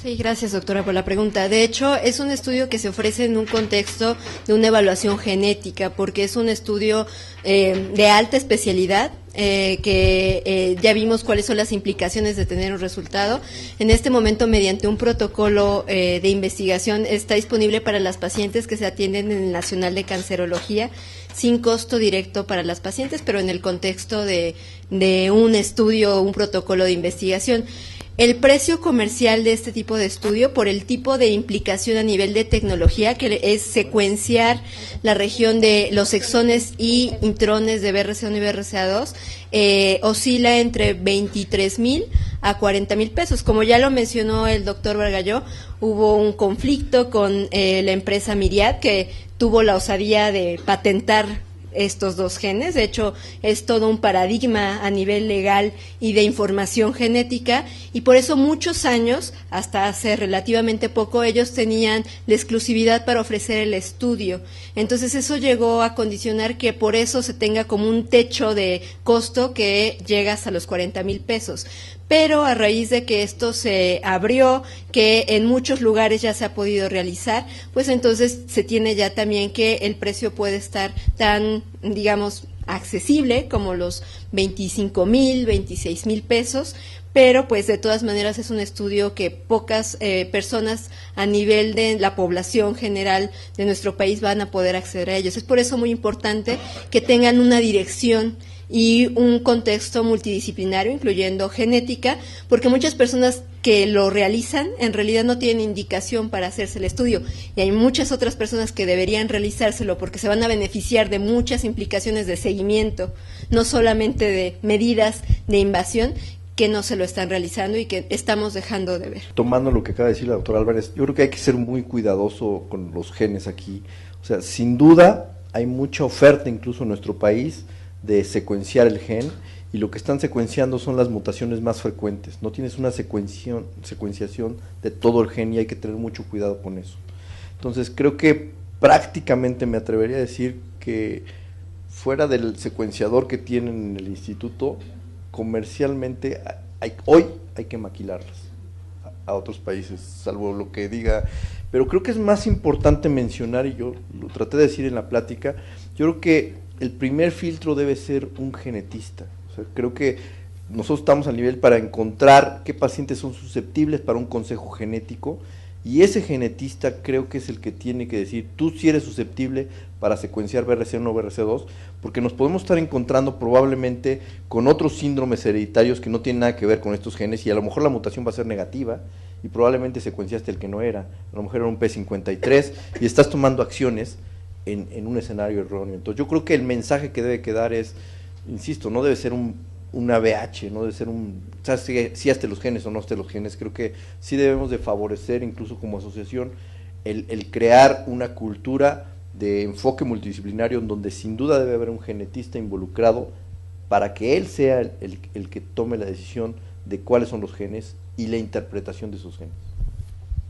Sí, gracias doctora por la pregunta. De hecho, es un estudio que se ofrece en un contexto de una evaluación genética, porque es un estudio de alta especialidad, que ya vimos cuáles son las implicaciones de tener un resultado. En este momento, mediante un protocolo de investigación, está disponible para las pacientes que se atienden en el Nacional de Cancerología, sin costo directo para las pacientes, pero en el contexto de un estudio, un protocolo de investigación. El precio comercial de este tipo de estudio, por el tipo de implicación a nivel de tecnología, que es secuenciar la región de los exones y intrones de BRCA1 y BRCA2, oscila entre 23,000 a 40,000 pesos. Como ya lo mencionó el doctor Bargalló, hubo un conflicto con la empresa Myriad, que tuvo la osadía de patentar estos dos genes. De hecho, es todo un paradigma a nivel legal y de información genética, y por eso muchos años, hasta hace relativamente poco, ellos tenían la exclusividad para ofrecer el estudio. Entonces eso llegó a condicionar que por eso se tenga como un techo de costo que llega hasta los 40,000 pesos. Pero a raíz de que esto se abrió, que en muchos lugares ya se ha podido realizar, pues entonces se tiene ya también que el precio puede estar tan, digamos, accesible como los 25,000, 26,000 pesos, pero pues de todas maneras es un estudio que pocas personas a nivel de la población general de nuestro país van a poder acceder a ellos. Es por eso muy importante que tengan una dirección y un contexto multidisciplinario, incluyendo genética, porque muchas personas que lo realizan en realidad no tienen indicación para hacerse el estudio, y hay muchas otras personas que deberían realizárselo porque se van a beneficiar de muchas implicaciones de seguimiento, no solamente de medidas de invasión, que no se lo están realizando y que estamos dejando de ver. Tomando lo que acaba de decir la doctora Álvarez, yo creo que hay que ser muy cuidadoso con los genes aquí. O sea, sin duda hay mucha oferta incluso en nuestro país de secuenciar el gen, y lo que están secuenciando son las mutaciones más frecuentes. No tienes una secuenciación de todo el gen, y hay que tener mucho cuidado con eso. Entonces creo que prácticamente me atrevería a decir que fuera del secuenciador que tienen en el instituto, comercialmente hoy hay que maquilarlas a otros países, salvo lo que diga. Pero creo que es más importante mencionar, y yo lo traté de decir en la plática, yo creo que el primer filtro debe ser un genetista. O sea, creo que nosotros estamos al nivel para encontrar qué pacientes son susceptibles para un consejo genético, y ese genetista creo que es el que tiene que decir, tú sí eres susceptible para secuenciar BRCA1 o BRCA2, porque nos podemos estar encontrando probablemente con otros síndromes hereditarios que no tienen nada que ver con estos genes, y a lo mejor la mutación va a ser negativa, y probablemente secuenciaste el que no era, a lo mejor era un P53, y estás tomando acciones en un escenario erróneo. Entonces yo creo que el mensaje que debe quedar es, insisto, no debe ser una BH, no debe ser si hazte los genes o no hazte los genes. Creo que sí debemos de favorecer, incluso como asociación, el crear una cultura de enfoque multidisciplinario, en donde sin duda debe haber un genetista involucrado para que él sea el que tome la decisión de cuáles son los genes y la interpretación de esos genes.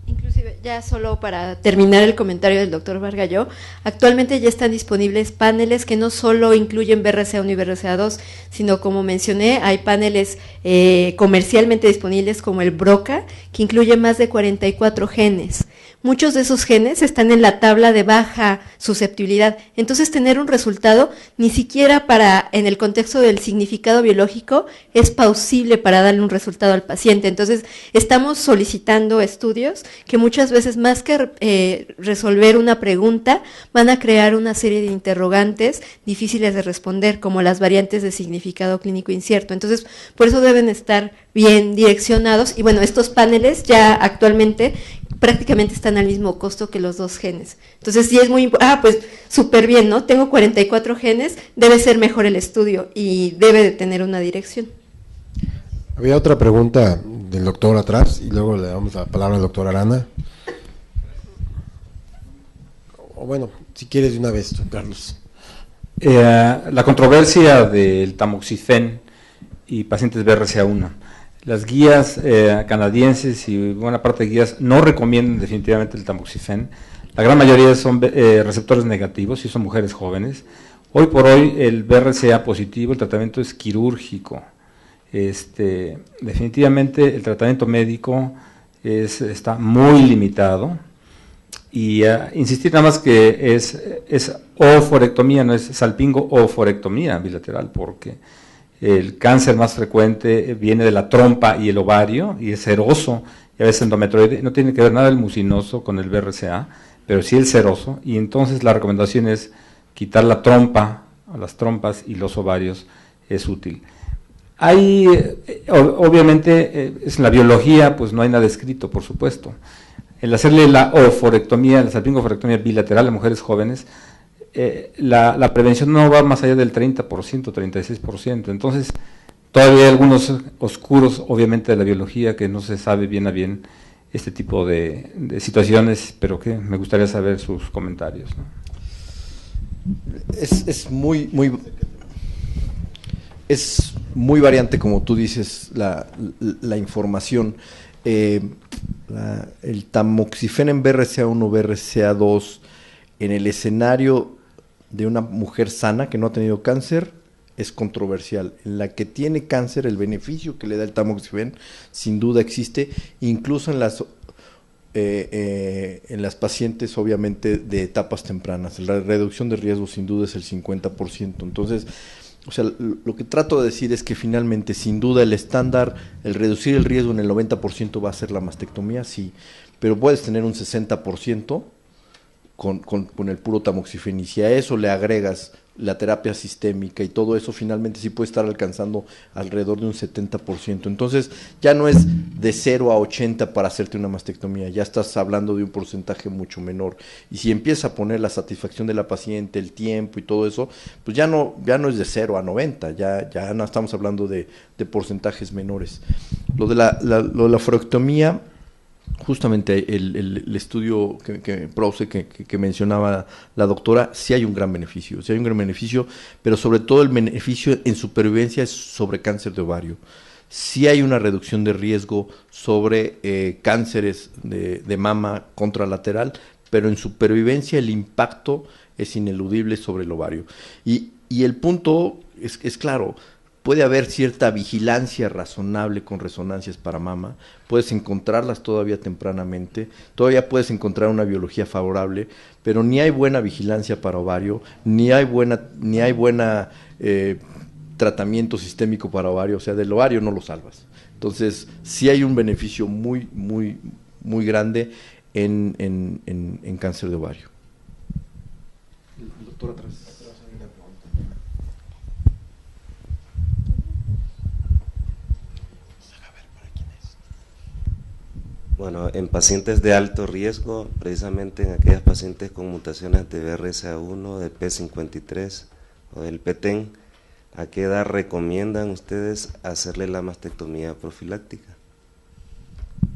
Inclusive, ya solo para terminar el comentario del doctor Bargalló, actualmente ya están disponibles paneles que no solo incluyen BRCA1 y BRCA2, sino, como mencioné, hay paneles comercialmente disponibles como el BRCA, que incluye más de 44 genes. Muchos de esos genes están en la tabla de baja susceptibilidad. Entonces, tener un resultado, ni siquiera en el contexto del significado biológico, es plausible para darle un resultado al paciente. Entonces, estamos solicitando estudios que muchas veces, más que resolver una pregunta, van a crear una serie de interrogantes difíciles de responder, como las variantes de significado clínico incierto. Entonces, por eso deben estar bien direccionados, y bueno, estos paneles ya actualmente prácticamente están al mismo costo que los dos genes. Entonces sí es muy pues súper bien, ¿no? Tengo 44 genes, debe ser mejor el estudio y debe de tener una dirección. Había otra pregunta del doctor atrás, y luego le damos la palabra al doctor Arana. O bueno, si quieres de una vez, don Carlos. La controversia del tamoxifen y pacientes BRCA1. Las guías canadienses y buena parte de guías no recomiendan definitivamente el tamoxifen. La gran mayoría son receptores negativos y son mujeres jóvenes. Hoy por hoy el BRCA positivo, el tratamiento es quirúrgico. Definitivamente el tratamiento médico está muy limitado. Y insistir nada más que es oophorectomía, no es salpingo-oophorectomía bilateral, porque el cáncer más frecuente viene de la trompa y el ovario, y es seroso, y a veces endometrioide, no tiene que ver nada el mucinoso con el BRCA, pero sí el seroso, y entonces la recomendación es quitar la trompa, las trompas y los ovarios, es útil. Hay, obviamente, en la biología, pues no hay nada escrito, por supuesto. El hacerle la oophorectomía, la salpingo-oophorectomía bilateral a mujeres jóvenes, la prevención no va más allá del 30%, 36%. Entonces, todavía hay algunos oscuros, obviamente, de la biología que no se sabe bien a bien este tipo de situaciones, pero que me gustaría saber sus comentarios, ¿no? Es muy variante, como tú dices, la información. El tamoxifeno en BRCA1, BRCA2, en el escenario de una mujer sana que no ha tenido cáncer, es controversial. En la que tiene cáncer, el beneficio que le da el tamoxifeno sin duda existe, incluso en las pacientes, obviamente, de etapas tempranas. La reducción de riesgo sin duda es el 50%. Entonces, o sea, lo que trato de decir es que finalmente, sin duda, el estándar, el reducir el riesgo en el 90% va a ser la mastectomía, sí, pero puedes tener un 60% con el puro tamoxifeno, y si a eso le agregas la terapia sistémica y todo eso, finalmente sí puede estar alcanzando alrededor de un 70%. Entonces, ya no es de 0 a 80 para hacerte una mastectomía, ya estás hablando de un porcentaje mucho menor. Y si empiezas a poner la satisfacción de la paciente, el tiempo y todo eso, pues ya no es de 0 a 90, ya no estamos hablando de porcentajes menores. Lo de la oophorectomía, justamente el estudio que mencionaba la doctora, sí hay un gran beneficio, pero sobre todo el beneficio en supervivencia es sobre cáncer de ovario. Sí hay una reducción de riesgo sobre cánceres de mama contralateral, pero en supervivencia el impacto es ineludible sobre el ovario. Y el punto es claro. Puede haber cierta vigilancia razonable con resonancias para mama, puedes encontrarlas todavía tempranamente, todavía puedes encontrar una biología favorable, pero ni hay buena vigilancia para ovario, ni hay buena tratamiento sistémico para ovario, o sea, del ovario no lo salvas. Entonces, sí hay un beneficio muy, muy, muy grande en cáncer de ovario. El doctor atrás. Bueno, en pacientes de alto riesgo, precisamente en aquellas pacientes con mutaciones de BRCA1, de P53 o del PTEN, ¿a qué edad recomiendan ustedes hacerle la mastectomía profiláctica?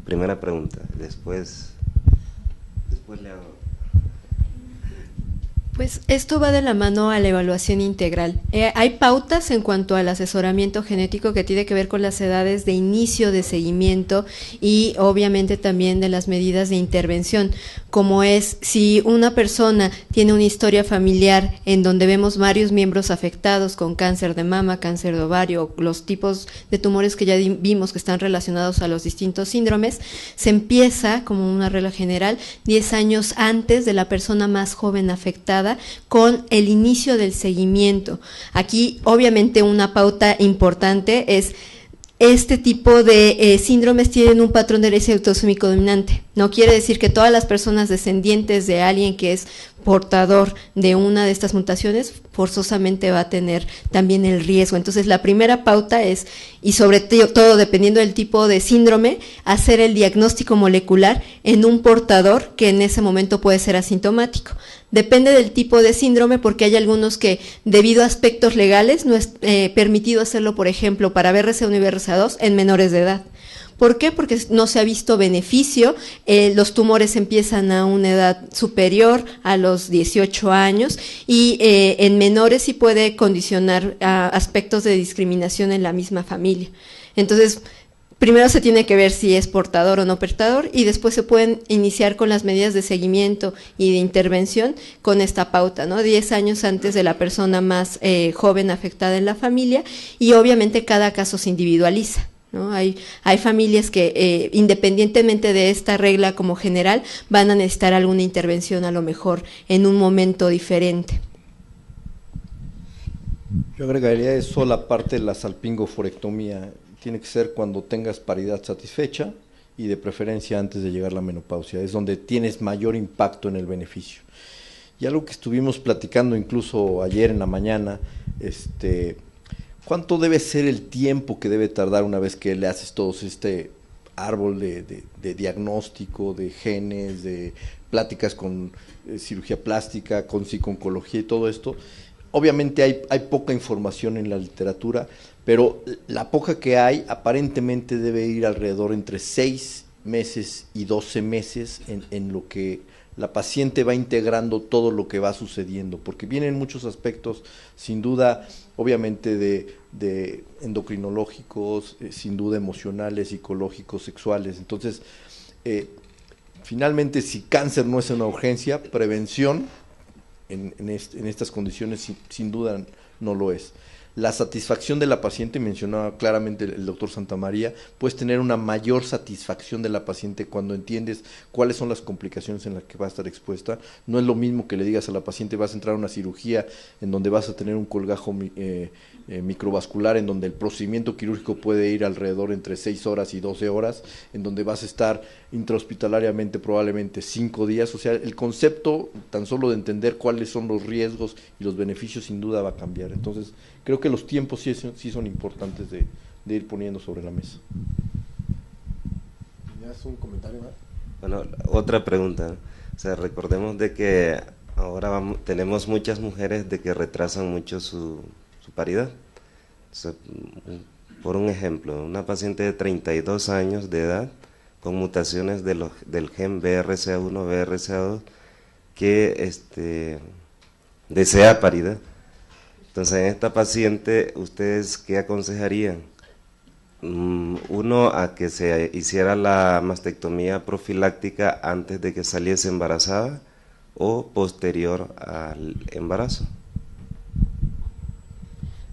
Primera pregunta, después le hago. Pues esto va de la mano a la evaluación integral. Hay pautas en cuanto al asesoramiento genético que tiene que ver con las edades de inicio de seguimiento y obviamente también de las medidas de intervención, como es si una persona tiene una historia familiar en donde vemos varios miembros afectados con cáncer de mama, cáncer de ovario, los tipos de tumores que ya vimos que están relacionados a los distintos síndromes, se empieza, como una regla general, 10 años antes de la persona más joven afectada, con el inicio del seguimiento. Aquí, obviamente, una pauta importante es: este tipo de síndromes tienen un patrón de herencia autosómico dominante. No quiere decir que todas las personas descendientes de alguien que es portador de una de estas mutaciones forzosamente va a tener también el riesgo. Entonces, la primera pauta es, y sobre todo dependiendo del tipo de síndrome, hacer el diagnóstico molecular en un portador que en ese momento puede ser asintomático. Depende del tipo de síndrome, porque hay algunos que, debido a aspectos legales, no es permitido hacerlo, por ejemplo, para BRCA1 y BRCA2 en menores de edad. ¿Por qué? Porque no se ha visto beneficio, los tumores empiezan a una edad superior a los 18 años y en menores sí puede condicionar aspectos de discriminación en la misma familia. Entonces, primero se tiene que ver si es portador o no portador y después se pueden iniciar con las medidas de seguimiento y de intervención con esta pauta, ¿no? 10 años antes de la persona más joven afectada en la familia, y obviamente cada caso se individualiza. ¿no? Hay familias que independientemente de esta regla como general van a necesitar alguna intervención a lo mejor en un momento diferente. Yo agregaría eso, la parte de la salpingoforectomía. Tiene que ser cuando tengas paridad satisfecha y de preferencia antes de llegar a la menopausia. Es donde tienes mayor impacto en el beneficio. Y algo que estuvimos platicando incluso ayer en la mañana, ¿cuánto debe ser el tiempo que debe tardar una vez que le haces todo este árbol de diagnóstico, de genes, de pláticas con cirugía plástica, con psico-oncología y todo esto? Obviamente hay poca información en la literatura, pero la poca que hay aparentemente debe ir alrededor entre 6 meses y 12 meses en lo que la paciente va integrando todo lo que va sucediendo, porque vienen muchos aspectos, sin duda, obviamente de endocrinológicos, sin duda emocionales, psicológicos, sexuales. Entonces, finalmente, si cáncer no es una urgencia, prevención en estas condiciones sin duda no lo es. La satisfacción de la paciente, mencionaba claramente el doctor Santamaría, puedes tener una mayor satisfacción de la paciente cuando entiendes cuáles son las complicaciones en las que va a estar expuesta. No es lo mismo que le digas a la paciente vas a entrar a una cirugía en donde vas a tener un colgajo microvascular, en donde el procedimiento quirúrgico puede ir alrededor entre 6 horas y 12 horas, en donde vas a estar intrahospitalariamente probablemente 5 días. O sea, el concepto tan solo de entender cuáles son los riesgos y los beneficios sin duda va a cambiar. Entonces, creo que los tiempos sí son importantes de ir poniendo sobre la mesa. ¿Tenías un comentario más? Bueno, otra pregunta. O sea, recordemos de que ahora tenemos muchas mujeres de que retrasan mucho su paridad. O sea, por un ejemplo, una paciente de 32 años de edad con mutaciones del gen BRCA1, BRCA2 que desea paridad. Entonces, en esta paciente, ¿ustedes qué aconsejarían? Uno, a que se hiciera la mastectomía profiláctica antes de que saliese embarazada o posterior al embarazo.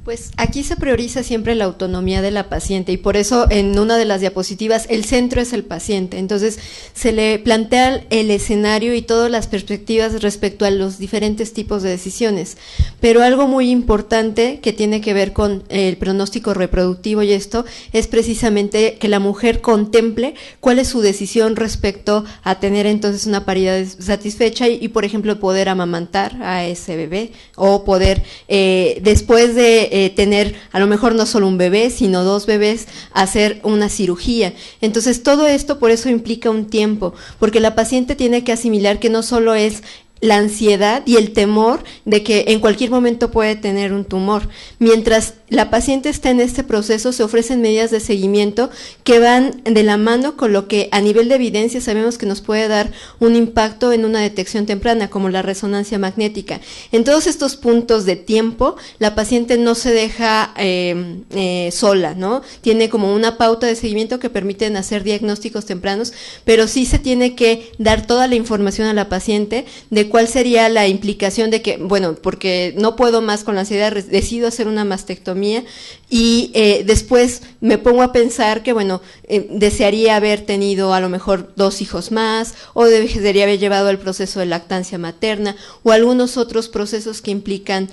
Pues aquí se prioriza siempre la autonomía de la paciente y por eso en una de las diapositivas el centro es el paciente. Entonces se le plantea el escenario y todas las perspectivas respecto a los diferentes tipos de decisiones. Pero algo muy importante que tiene que ver con el pronóstico reproductivo y esto es precisamente que la mujer contemple cuál es su decisión respecto a tener entonces una paridad satisfecha y por ejemplo poder amamantar a ese bebé o poder después de tener a lo mejor no solo un bebé, sino 2 bebés, hacer una cirugía. Entonces todo esto por eso implica un tiempo, porque la paciente tiene que asimilar que no solo es la ansiedad y el temor de que en cualquier momento puede tener un tumor. Mientras la paciente está en este proceso, se ofrecen medidas de seguimiento que van de la mano con lo que a nivel de evidencia sabemos que nos puede dar un impacto en una detección temprana, como la resonancia magnética. En todos estos puntos de tiempo, la paciente no se deja sola, ¿no? Tiene como una pauta de seguimiento que permiten hacer diagnósticos tempranos, pero sí se tiene que dar toda la información a la paciente de cuál sería la implicación de que, bueno, porque no puedo más con la ansiedad, decido hacer una mastectomía y después me pongo a pensar que, bueno, desearía haber tenido a lo mejor 2 hijos más o desearía haber llevado el proceso de lactancia materna o algunos otros procesos que implican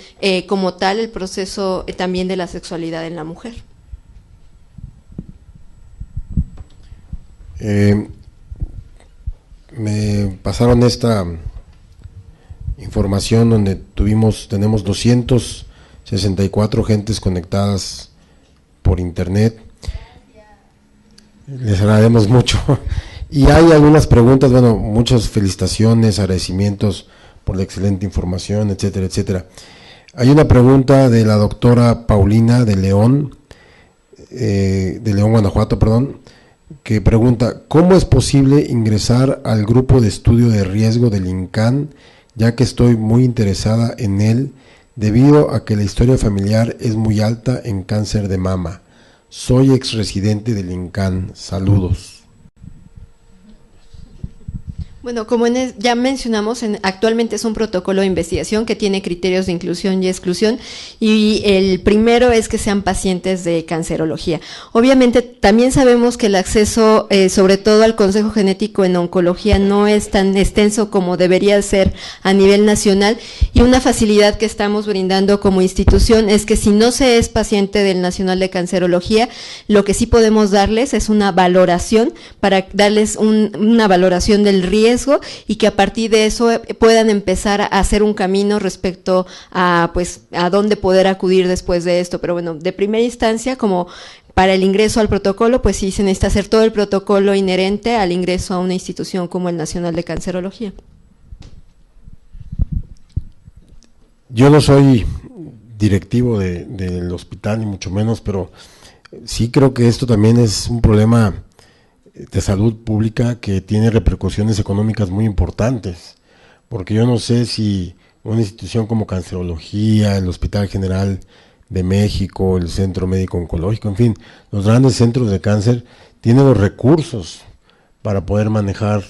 como tal el proceso también de la sexualidad en la mujer. Me pasaron esta información donde tenemos 264 gentes conectadas por internet. Les agradecemos mucho. Y hay algunas preguntas, bueno, muchas felicitaciones, agradecimientos por la excelente información, etcétera, etcétera. Hay una pregunta de la doctora Paulina de León, Guanajuato, perdón, que pregunta: ¿cómo es posible ingresar al grupo de estudio de riesgo del INCAN, ya que estoy muy interesada en él, debido a que la historia familiar es muy alta en cáncer de mama? Soy exresidente del INCAN. Saludos. Bueno, como ya mencionamos, actualmente es un protocolo de investigación que tiene criterios de inclusión y exclusión, y el primero es que sean pacientes de cancerología. Obviamente, también sabemos que el acceso, sobre todo al Consejo Genético en oncología, no es tan extenso como debería ser a nivel nacional, y una facilidad que estamos brindando como institución es que si no se es paciente del Nacional de Cancerología, lo que sí podemos darles es una valoración para darles una valoración del riesgo, y que a partir de eso puedan empezar a hacer un camino respecto a dónde poder acudir después de esto. Pero bueno, de primera instancia, como para el ingreso al protocolo, pues sí se necesita hacer todo el protocolo inherente al ingreso a una institución como el Nacional de Cancerología. Yo no soy directivo del hospital, ni mucho menos, pero sí creo que esto también es un problema de salud pública que tiene repercusiones económicas muy importantes, porque yo no sé si una institución como Cancerología, el Hospital General de México, el Centro Médico Oncológico, en fin, los grandes centros de cáncer tienen los recursos para poder manejar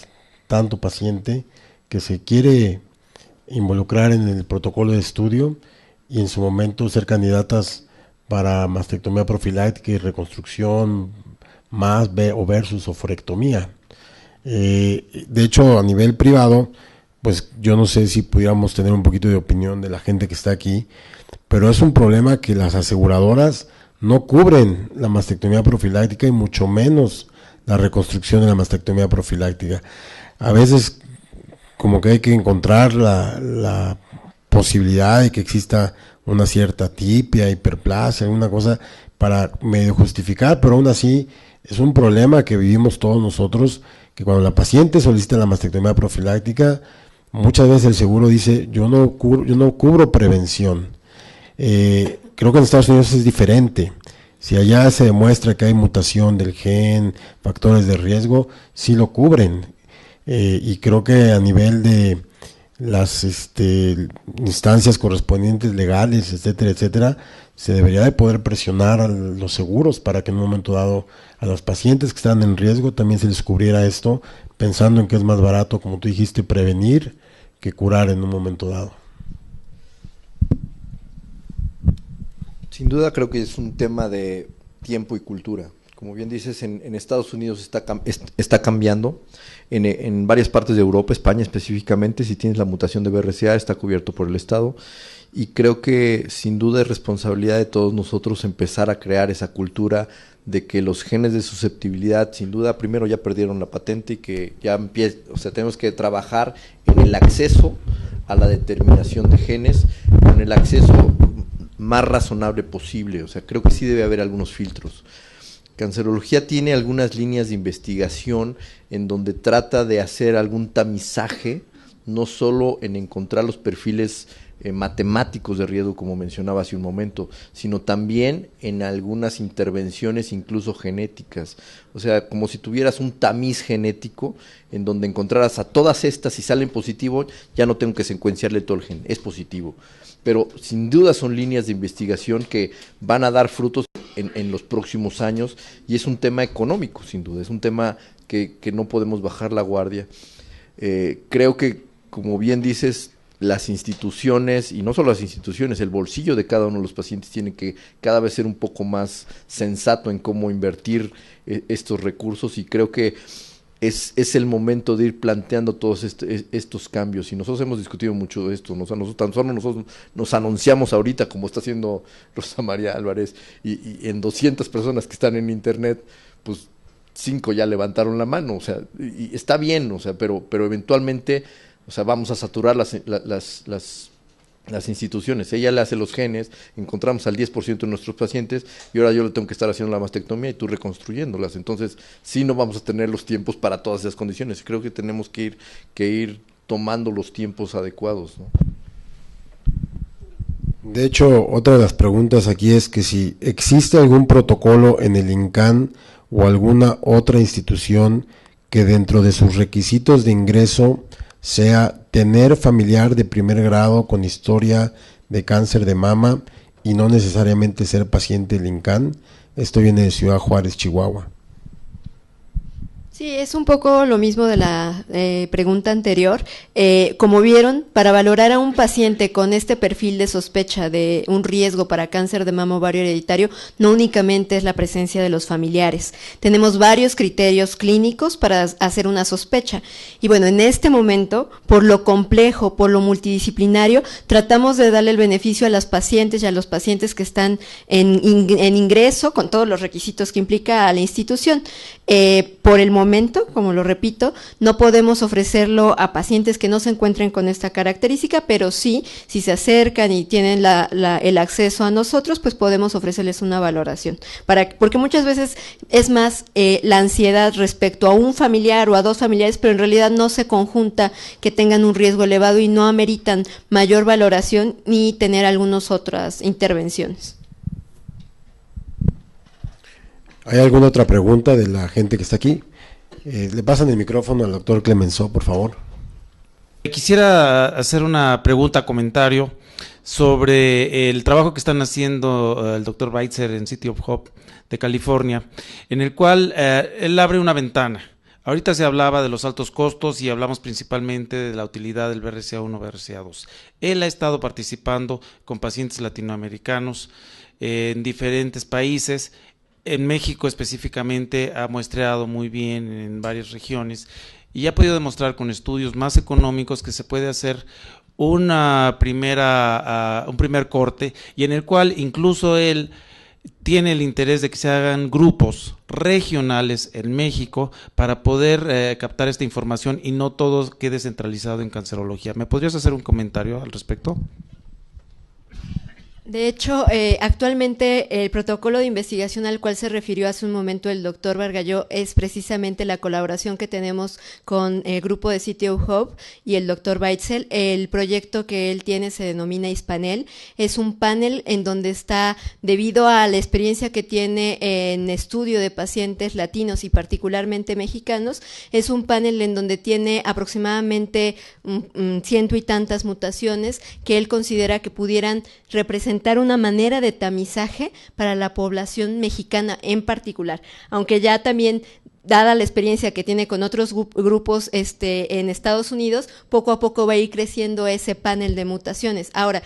tanto paciente que se quiere involucrar en el protocolo de estudio y en su momento ser candidatas para mastectomía profiláctica y reconstrucción más o versus oforectomía. De hecho, a nivel privado, pues yo no sé si pudiéramos tener un poquito de opinión de la gente que está aquí, pero es un problema que las aseguradoras no cubren la mastectomía profiláctica y mucho menos la reconstrucción de la mastectomía profiláctica. A veces como que hay que encontrar la posibilidad de que exista una cierta tipia, hiperplasia, alguna cosa para medio justificar, pero aún así es un problema que vivimos todos nosotros, que cuando la paciente solicita la mastectomía profiláctica, muchas veces el seguro dice, yo no cubro prevención. Creo que en Estados Unidos es diferente. Si allá se demuestra que hay mutación del gen, factores de riesgo, sí lo cubren. Y creo que a nivel de las instancias correspondientes legales, etcétera, etcétera, se debería de poder presionar a los seguros para que en un momento dado a los pacientes que están en riesgo también se les cubriera esto, pensando en que es más barato, como tú dijiste, prevenir que curar en un momento dado. Sin duda creo que es un tema de tiempo y cultura. Como bien dices, en Estados Unidos está cambiando, en varias partes de Europa, España específicamente, si tienes la mutación de BRCA está cubierto por el Estado, y creo que sin duda es responsabilidad de todos nosotros empezar a crear esa cultura de que los genes de susceptibilidad, sin duda, primero ya perdieron la patente y que ya tenemos que trabajar en el acceso a la determinación de genes, con el acceso más razonable posible. O sea, creo que sí debe haber algunos filtros. Cancerología tiene algunas líneas de investigación en donde trata de hacer algún tamizaje, no solo en encontrar los perfiles matemáticos de riesgo, como mencionaba hace un momento, sino también en algunas intervenciones incluso genéticas. O sea, como si tuvieras un tamiz genético en donde encontraras a todas estas y salen positivo, ya no tengo que secuenciarle todo el gen, es positivo. Pero sin duda son líneas de investigación que van a dar frutos en los próximos años, y es un tema económico, sin duda, es un tema que no podemos bajar la guardia. Creo que, como bien dices, las instituciones, y no solo las instituciones, el bolsillo de cada uno de los pacientes tiene que cada vez ser un poco más sensato en cómo invertir estos recursos, y creo que es el momento de ir planteando todos estos cambios. Y nosotros hemos discutido mucho de esto, tan solo nosotros nos anunciamos ahorita, como está haciendo Rosa María Álvarez, y en 200 personas que están en internet, pues 5 ya levantaron la mano, o sea, y está bien, o sea, pero eventualmente, o sea, vamos a saturar las instituciones. Ella le hace los genes, encontramos al 10% de nuestros pacientes, y ahora yo le tengo que estar haciendo la mastectomía y tú reconstruyéndolas. Entonces, sí, no vamos a tener los tiempos para todas esas condiciones. Creo que tenemos que ir tomando los tiempos adecuados, ¿no? De hecho, otra de las preguntas aquí es que si existe algún protocolo en el INCAN o alguna otra institución que dentro de sus requisitos de ingreso sea tener familiar de primer grado con historia de cáncer de mama y no necesariamente ser paciente del INCAN. Esto viene de Ciudad Juárez, Chihuahua. Sí, es un poco lo mismo de la pregunta anterior. Como vieron, para valorar a un paciente con este perfil de sospecha de un riesgo para cáncer de mama ovario hereditario, no únicamente es la presencia de los familiares. Tenemos varios criterios clínicos para hacer una sospecha. Y bueno, en este momento, por lo complejo, por lo multidisciplinario, tratamos de darle el beneficio a las pacientes y a los pacientes que están en ingreso, con todos los requisitos que implica a la institución. Por el momento, como lo repito, no podemos ofrecerlo a pacientes que no se encuentren con esta característica, pero sí, si se acercan y tienen el acceso a nosotros, pues podemos ofrecerles una valoración. Porque muchas veces es más la ansiedad respecto a un familiar o a dos familiares, pero en realidad no se conjunta que tengan un riesgo elevado y no ameritan mayor valoración ni tener algunas otras intervenciones. ¿Hay alguna otra pregunta de la gente que está aquí? Le pasan el micrófono al doctor Clemenceau, por favor. Quisiera hacer una pregunta, comentario sobre el trabajo que están haciendo el doctor Weitzer en City of Hope de California, en el cual él abre una ventana. Ahorita se hablaba de los altos costos y hablamos principalmente de la utilidad del BRCA1, BRCA2. Él ha estado participando con pacientes latinoamericanos en diferentes países. En México específicamente ha muestreado muy bien en varias regiones y ha podido demostrar con estudios más económicos que se puede hacer un primer corte, y en el cual incluso él tiene el interés de que se hagan grupos regionales en México para poder captar esta información y no todo quede centralizado en cancerología. ¿Me podrías hacer un comentario al respecto? De hecho, actualmente el protocolo de investigación al cual se refirió hace un momento el doctor Bargalló es precisamente la colaboración que tenemos con el grupo de City of Hope y el doctor Weitzel. El proyecto que él tiene se denomina Hispanel. Es un panel en donde está, debido a la experiencia que tiene en estudio de pacientes latinos y particularmente mexicanos, es un panel en donde tiene aproximadamente 100 y tantas mutaciones que él considera que pudieran representar una manera de tamizaje para la población mexicana en particular, aunque ya también, dada la experiencia que tiene con otros grupos en Estados Unidos, poco a poco va a ir creciendo ese panel de mutaciones. Ahora,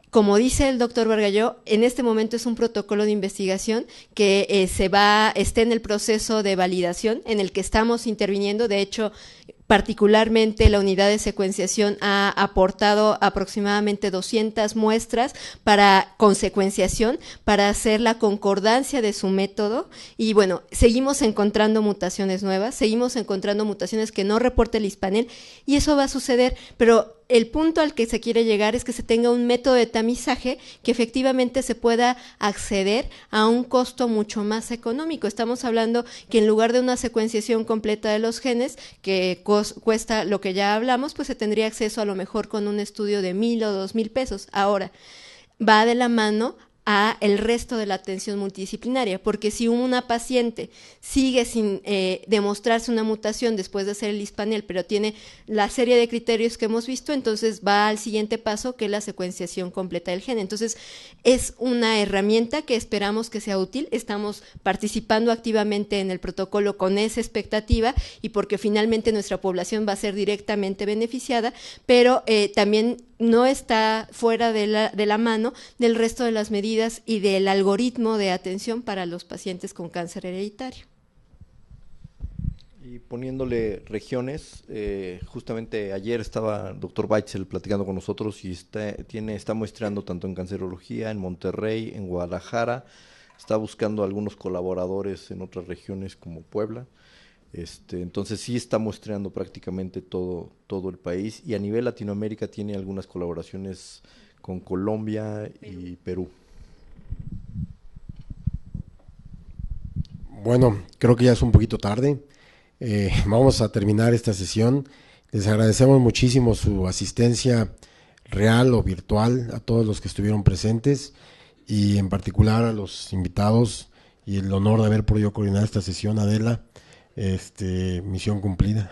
como dice el doctor Bargalló, en este momento es un protocolo de investigación que está en el proceso de validación en el que estamos interviniendo. De hecho, particularmente la unidad de secuenciación ha aportado aproximadamente 200 muestras con secuenciación para hacer la concordancia de su método, y bueno, seguimos encontrando mutaciones nuevas, seguimos encontrando mutaciones que no reporta el Hispanel, y eso va a suceder, pero el punto al que se quiere llegar es que se tenga un método de tamizaje que efectivamente se pueda acceder a un costo mucho más económico. Estamos hablando que en lugar de una secuenciación completa de los genes, que cuesta lo que ya hablamos, pues se tendría acceso a lo mejor con un estudio de 1,000 o 2,000 pesos. Ahora, va de la mano a el resto de la atención multidisciplinaria, porque si una paciente sigue sin demostrarse una mutación después de hacer el Hispanel, pero tiene la serie de criterios que hemos visto, entonces va al siguiente paso, que es la secuenciación completa del gen. Entonces es una herramienta que esperamos que sea útil. Estamos participando activamente en el protocolo con esa expectativa, y porque finalmente nuestra población va a ser directamente beneficiada, pero también no está fuera de la mano del resto de las medidas y del algoritmo de atención para los pacientes con cáncer hereditario. Y poniéndole regiones, justamente ayer estaba el doctor Weitzel platicando con nosotros y está muestreando tanto en cancerología, en Monterrey, en Guadalajara, está buscando algunos colaboradores en otras regiones como Puebla. Entonces sí está muestreando prácticamente todo el país, y a nivel Latinoamérica tiene algunas colaboraciones con Colombia y Perú. Bueno, creo que ya es un poquito tarde. Vamos a terminar esta sesión. Les agradecemos muchísimo su asistencia real o virtual a todos los que estuvieron presentes, y en particular a los invitados, y el honor de haber podido coordinar esta sesión. Adela, misión cumplida.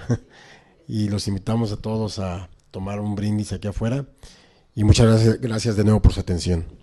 Y los invitamos a todos a tomar un brindis aquí afuera, y muchas gracias de nuevo por su atención.